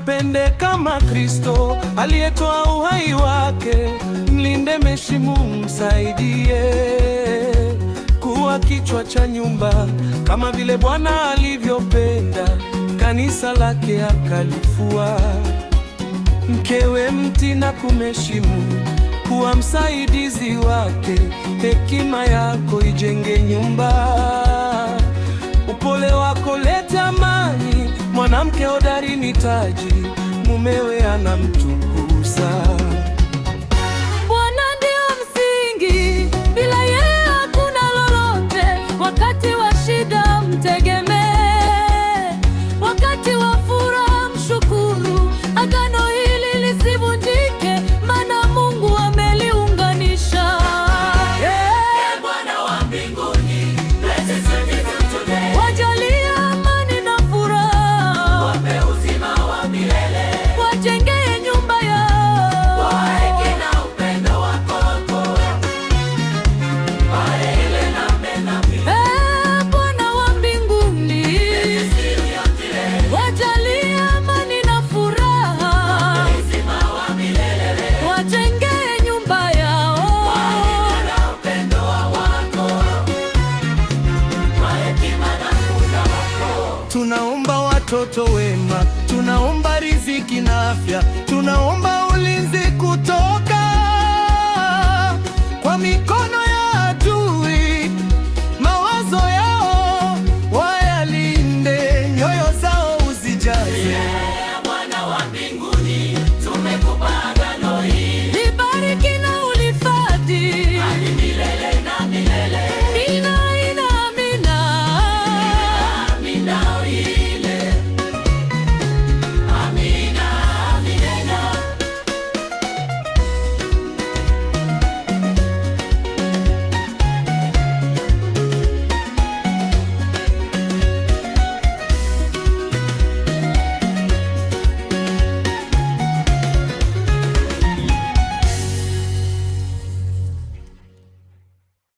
mpende kama Kristo aliyetoa uhai wake. Mlinde, mheshimu, msaidie kuwa kichwa cha nyumba, kama vile Bwana alivyopenda kanisa lake akalifua. Mkewe mtii na kumheshimu, kuwa msaidizi wake. Hekima yako ijenge nyumba, upole wako leta amani. Mwanamke hodari ni taji, mumewe anamtukuza. Bwana ndio msingi, bila yeye hakuna lolote. Wakati wa shida mtegemee, wakati wa furaha mshukuru. Agano hili lisivunjike, maana Mungu ameliunganisha. Bwana wa mbinguni, wajalie amani na furaha, wape uzima wa milele, wajengee nyumba yao kwa haki na upendo wako, milele na milele. Bwana wa mbinguni, wajalie amani na furaha, Uzima wa milele, wajengee nyumba yao na upendo wako, kwa hekima na nguvu wako. Tunaomba watoto wema, tunaomba riziki na afya, tunaomba ulinzi kutoka kwa mikono ya adui. Mawazo yao wayalinde, nyoyo zao uzijaze